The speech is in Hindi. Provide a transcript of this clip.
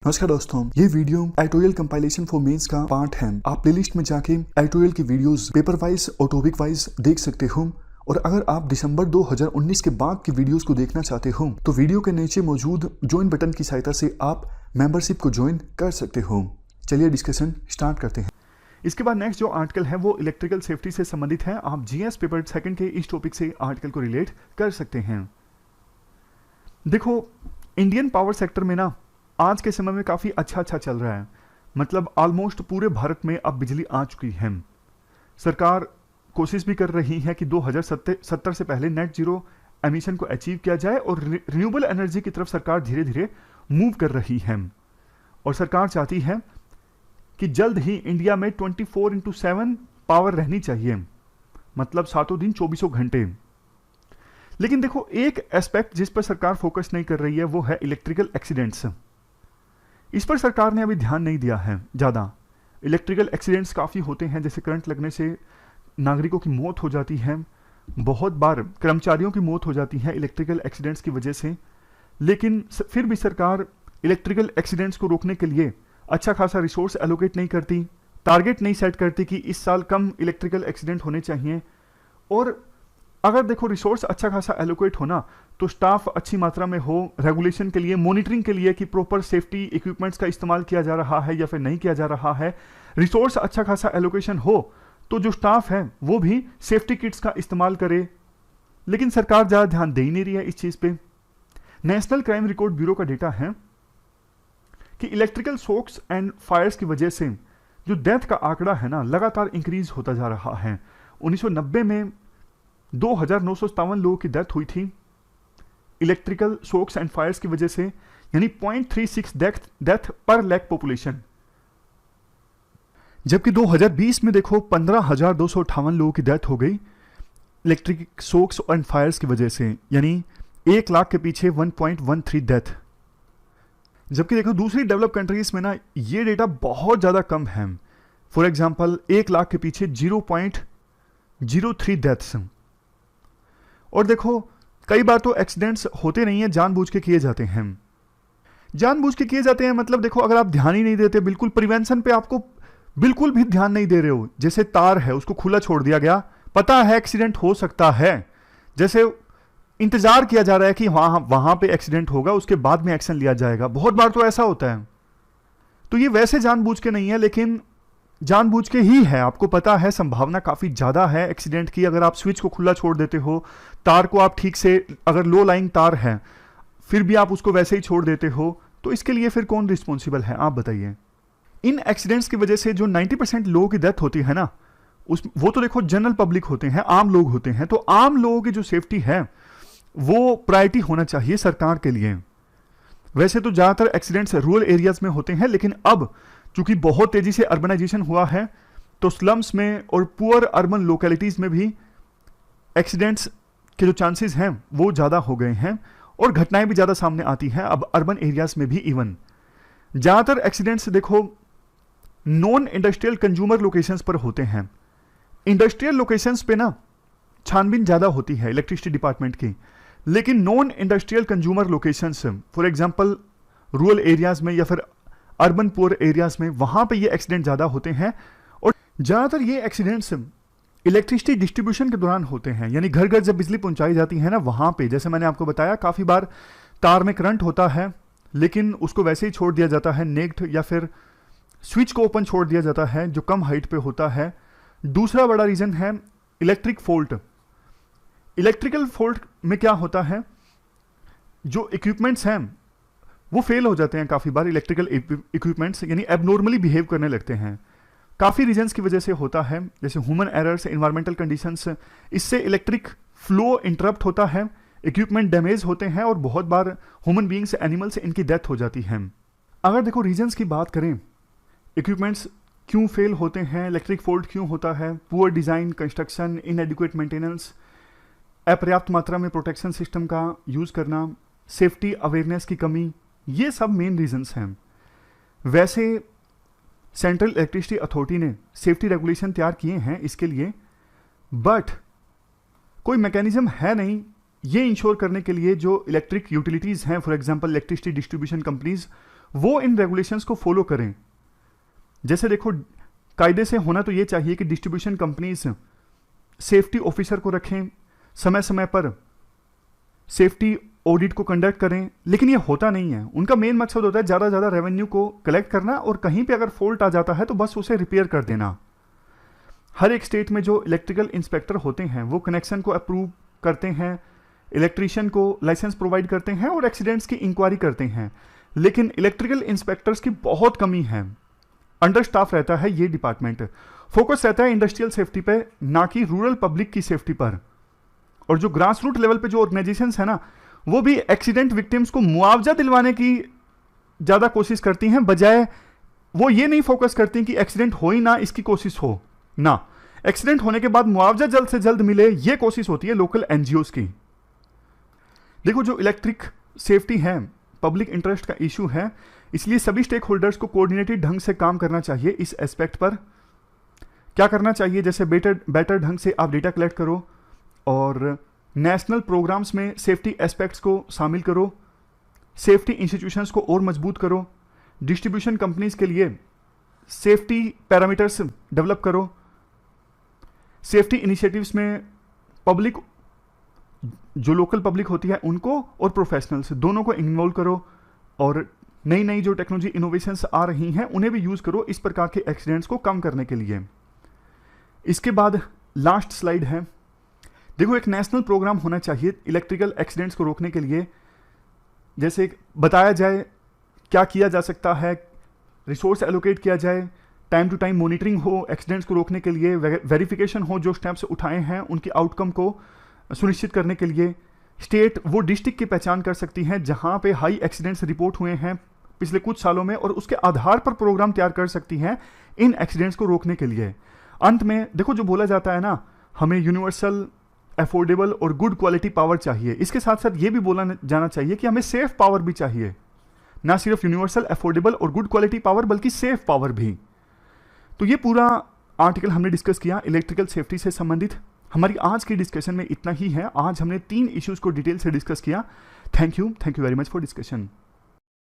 नमस्कार दोस्तों, ये video editorial compilation for mains का पार्ट है। आप प्लेलिस्ट में जाके एडिटोरियल की वीडियोस पेपर वाइज और टॉपिक वाइज देख सकते हो। और अगर आप दिसंबर 2019 के बाद की वीडियोस को देखना चाहते हो तो वीडियो के नीचे मौजूद ज्वाइन बटन की सहायता से आप मेंबरशिप को ज्वाइन कर सकते हो। चलिए डिस्कशन स्टार्ट करते हैं। इसके बाद नेक्स्ट जो आर्टिकल है वो इलेक्ट्रिकल सेफ्टी से संबंधित है। आप जीएस पेपर सेकंड के इस टॉपिक से आर्टिकल को रिलेट कर सकते हैं। देखो, इंडियन पावर सेक्टर में ना आज के समय में काफ़ी अच्छा चल रहा है। मतलब ऑलमोस्ट पूरे भारत में अब बिजली आ चुकी है। सरकार कोशिश भी कर रही है कि 2070 से पहले नेट जीरो एमिशन को अचीव किया जाए और रिन्यूएबल एनर्जी की तरफ सरकार धीरे धीरे मूव कर रही है। और सरकार चाहती है कि जल्द ही इंडिया में 24/7 पावर रहनी चाहिए, मतलब 7 दिन 24 घंटे। लेकिन देखो, एक एस्पेक्ट जिस पर सरकार फोकस नहीं कर रही है वो है इलेक्ट्रिकल एक्सीडेंट्स। इस पर सरकार ने अभी ध्यान नहीं दिया है ज़्यादा। इलेक्ट्रिकल एक्सीडेंट्स काफ़ी होते हैं, जैसे करंट लगने से नागरिकों की मौत हो जाती है, बहुत बार कर्मचारियों की मौत हो जाती है इलेक्ट्रिकल एक्सीडेंट्स की वजह से। लेकिन फिर भी सरकार इलेक्ट्रिकल एक्सीडेंट्स को रोकने के लिए अच्छा खासा रिसोर्स एलोकेट नहीं करती, टारगेट नहीं सेट करती कि इस साल कम इलेक्ट्रिकल एक्सीडेंट होने चाहिए। और अगर देखो रिसोर्स अच्छा खासा एलोकेट होना तो स्टाफ अच्छी मात्रा में हो, रेगुलेशन के लिए, मॉनिटरिंग के लिए कि प्रॉपर सेफ्टी इक्विपमेंट्स का इस्तेमाल किया जा रहा है या फिर नहीं किया जा रहा है। रिसोर्स अच्छा खासा एलोकेशन हो तो जो स्टाफ है वो भी सेफ्टी किट्स का इस्तेमाल करे। लेकिन सरकार ज़्यादा ध्यान दे ही नहीं रही है इस चीज़ पे। नेशनल क्राइम रिकॉर्ड ब्यूरो का डेटा है कि इलेक्ट्रिकल शॉक्स एंड फायर्स की वजह से जो डेथ का आंकड़ा है ना लगातार इंक्रीज होता जा रहा है। 1990 में 2957 लोगों की डेथ हुई थी इलेक्ट्रिकल शॉक्स एंड फायर्स की वजह से, यानी 0.36 डेथ पर लाख पॉपुलेशन। जबकि 2020 में देखो 15,258 लोगों की डेथ हो गई इलेक्ट्रिक शॉक्स एंड फायर्स की वजह से, यानी 1 लाख के पीछे 1.13 डेथ। जबकि देखो दूसरी डेवलप कंट्रीज में ना ये डेटा बहुत ज़्यादा कम है। फॉर एग्जाम्पल 1 लाख के पीछे 0.03 डेथ्स। और देखो कई बार तो एक्सीडेंट्स होते नहीं है, जानबूझ के किए जाते हैं। जानबूझ के किए जाते हैं मतलब देखो, अगर आप ध्यान ही नहीं देते, बिल्कुल प्रिवेंशन पे आपको बिल्कुल भी ध्यान नहीं दे रहे हो, जैसे तार है उसको खुला छोड़ दिया गया, पता है एक्सीडेंट हो सकता है, जैसे इंतजार किया जा रहा है कि वहां पे एक्सीडेंट होगा उसके बाद में एक्शन लिया जाएगा। बहुत बार तो ऐसा होता है। तो ये वैसे जानबूझ के नहीं है, लेकिन जानबूझ के ही है। आपको पता है संभावना काफ़ी ज़्यादा है एक्सीडेंट की। अगर आप स्विच को खुला छोड़ देते हो, तार को आप ठीक से, अगर लो लाइंग तार है फिर भी आप उसको वैसे ही छोड़ देते हो, तो इसके लिए फिर कौन रिस्पॉन्सिबल है आप बताइए। इन एक्सीडेंट्स की वजह से जो 90% लोगों की डेथ होती है ना, वो तो देखो जनरल पब्लिक होते हैं, आम लोग होते हैं। तो आम लोगों की जो सेफ्टी है वो प्रायोरिटी होना चाहिए सरकार के लिए। वैसे तो ज़्यादातर एक्सीडेंट्स रूरल एरियाज में होते हैं, लेकिन अब चूंकि बहुत तेजी से अर्बनाइजेशन हुआ है तो स्लम्स में और पुअर अर्बन लोकेलिटीज में भी एक्सीडेंट्स के जो चांसेस हैं वो ज़्यादा हो गए हैं और घटनाएं भी ज़्यादा सामने आती हैं अब अर्बन एरियाज में भी। इवन ज़्यादातर एक्सीडेंट्स देखो नॉन इंडस्ट्रियल कंज्यूमर लोकेशंस पर होते हैं। इंडस्ट्रियल लोकेशंस पे ना छानबीन ज़्यादा होती है इलेक्ट्रिसिटी डिपार्टमेंट की, लेकिन non industrial consumer locations, for example rural areas में या फिर अर्बन पुअर एरियाज में, वहां पे ये एक्सीडेंट ज़्यादा होते हैं। और ज़्यादातर ये एक्सीडेंट्स इलेक्ट्रिसिटी डिस्ट्रीब्यूशन के दौरान होते हैं, यानी घर घर जब बिजली पहुंचाई जाती है ना वहां पे, जैसे मैंने आपको बताया काफ़ी बार तार में करंट होता है लेकिन उसको वैसे ही छोड़ दिया जाता है नेग्ड, या फिर स्विच को ओपन छोड़ दिया जाता है जो कम हाइट पे होता है। दूसरा बड़ा रीज़न है इलेक्ट्रिक फॉल्ट। इलेक्ट्रिकल फॉल्ट में क्या होता है, जो इक्विपमेंट्स हैं वो फेल हो जाते हैं काफ़ी बार। इलेक्ट्रिकल इक्विपमेंट्स यानी एबनॉर्मली बिहेव करने लगते हैं। काफ़ी रीजंस की वजह से होता है, जैसे ह्यूमन एरर्स, एनवायरमेंटल कंडीशंस, इससे इलेक्ट्रिक फ्लो इंटरप्ट होता है, इक्विपमेंट डैमेज होते हैं और बहुत बार ह्यूमन बींग्स, एनिमल्स, इनकी डेथ हो जाती है। अगर देखो रीजंस की बात करें, इक्विपमेंट्स क्यों फेल होते हैं, इलेक्ट्रिक फॉल्ट क्यों होता है, पुअर डिज़ाइन, कंस्ट्रक्शन, इनएडिक्वेट मेंटेनेंस, अपर्याप्त मात्रा में प्रोटेक्शन सिस्टम का यूज़ करना, सेफ्टी अवेयरनेस की कमी, ये सब मेन रीजंस हैं। वैसे सेंट्रल इलेक्ट्रिसिटी अथॉरिटी ने सेफ्टी रेगुलेशन तैयार किए हैं इसके लिए, बट कोई मैकेनिज्म है नहीं ये इंश्योर करने के लिए जो इलेक्ट्रिक यूटिलिटीज़ हैं, for example electricity distribution companies, वो इन रेगुलेशंस को फॉलो करें। जैसे देखो, कायदे से होना तो ये चाहिए कि डिस्ट्रीब्यूशन कंपनीज सेफ्टी ऑफिसर को रखें, समय समय पर सेफ्टी ऑडिट को कंडक्ट करें, लेकिन ये होता नहीं है। उनका मेन मकसद होता है ज़्यादा ज़्यादा रेवेन्यू को कलेक्ट करना, और कहीं पे अगर फॉल्ट आ जाता है तो बस उसे रिपेयर कर देना। हर एक स्टेट में जो इलेक्ट्रिकल इंस्पेक्टर होते हैं वो कनेक्शन को अप्रूव करते हैं, इलेक्ट्रीशियन को लाइसेंस प्रोवाइड करते हैं और एक्सीडेंट्स की इंक्वायरी करते हैं, लेकिन इलेक्ट्रिकल इंस्पेक्टर्स की बहुत कमी है। अंडर स्टाफ रहता है ये डिपार्टमेंट। फोकस रहता है इंडस्ट्रियल सेफ्टी पे, ना कि रूरल पब्लिक की सेफ्टी पर। और जो ग्रास रूट लेवल पे जो ऑर्गेनाइजेशंस है ना, वो भी एक्सीडेंट विक्टिम्स को मुआवजा दिलवाने की ज़्यादा कोशिश करती हैं, बजाय वो ये नहीं फोकस करती कि एक्सीडेंट हो ही ना इसकी कोशिश हो ना, एक्सीडेंट होने के बाद मुआवजा जल्द से जल्द मिले, ये कोशिश होती है लोकल एनजीओज की। देखो, जो इलेक्ट्रिक सेफ्टी है पब्लिक इंटरेस्ट का इशू है, इसलिए सभी स्टेक होल्डर्स को कोऑर्डिनेटेड ढंग से काम करना चाहिए। इस एस्पेक्ट पर क्या करना चाहिए, जैसे बेटर ढंग से आप डेटा कलेक्ट करो और नेशनल प्रोग्राम्स में सेफ्टी एस्पेक्ट्स को शामिल करो, सेफ्टी इंस्टीट्यूशंस को और मजबूत करो, डिस्ट्रीब्यूशन कंपनीज के लिए सेफ्टी पैरामीटर्स डेवलप करो, सेफ्टी इनिशिएटिव्स में पब्लिक, जो लोकल पब्लिक होती है उनको और प्रोफेशनल्स दोनों को इन्वॉल्व करो, और नई नई जो टेक्नोलॉजी इनोवेशंस आ रही हैं उन्हें भी यूज़ करो इस प्रकार के एक्सीडेंट्स को कम करने के लिए। इसके बाद लास्ट स्लाइड है। देखो, एक नेशनल प्रोग्राम होना चाहिए इलेक्ट्रिकल एक्सीडेंट्स को रोकने के लिए। जैसे बताया जाए क्या किया जा सकता है, रिसोर्स एलोकेट किया जाए, टाइम टू टाइम मॉनिटरिंग हो एक्सीडेंट्स को रोकने के लिए, वेरिफिकेशन हो जो स्टेप्स उठाए हैं उनके आउटकम को सुनिश्चित करने के लिए। स्टेट वो डिस्ट्रिक्ट की पहचान कर सकती हैं जहां पे हाई एक्सीडेंट्स रिपोर्ट हुए हैं पिछले कुछ सालों में, और उसके आधार पर प्रोग्राम तैयार कर सकती हैं इन एक्सीडेंट्स को रोकने के लिए। अंत में देखो, जो बोला जाता है ना, हमें यूनिवर्सल, अफोर्डेबल और गुड क्वालिटी पावर चाहिए, इसके साथ साथ ये भी बोला जाना चाहिए कि हमें सेफ पावर भी चाहिए, ना सिर्फ यूनिवर्सल, अफोर्डेबल और गुड क्वालिटी पावर, बल्कि सेफ पावर भी। तो ये पूरा आर्टिकल हमने डिस्कस किया इलेक्ट्रिकल सेफ्टी से संबंधित। हमारी आज की डिस्कशन में इतना ही है। आज हमने 3 इश्यूज को डिटेल से डिस्कस किया। Thank you very much for discussion.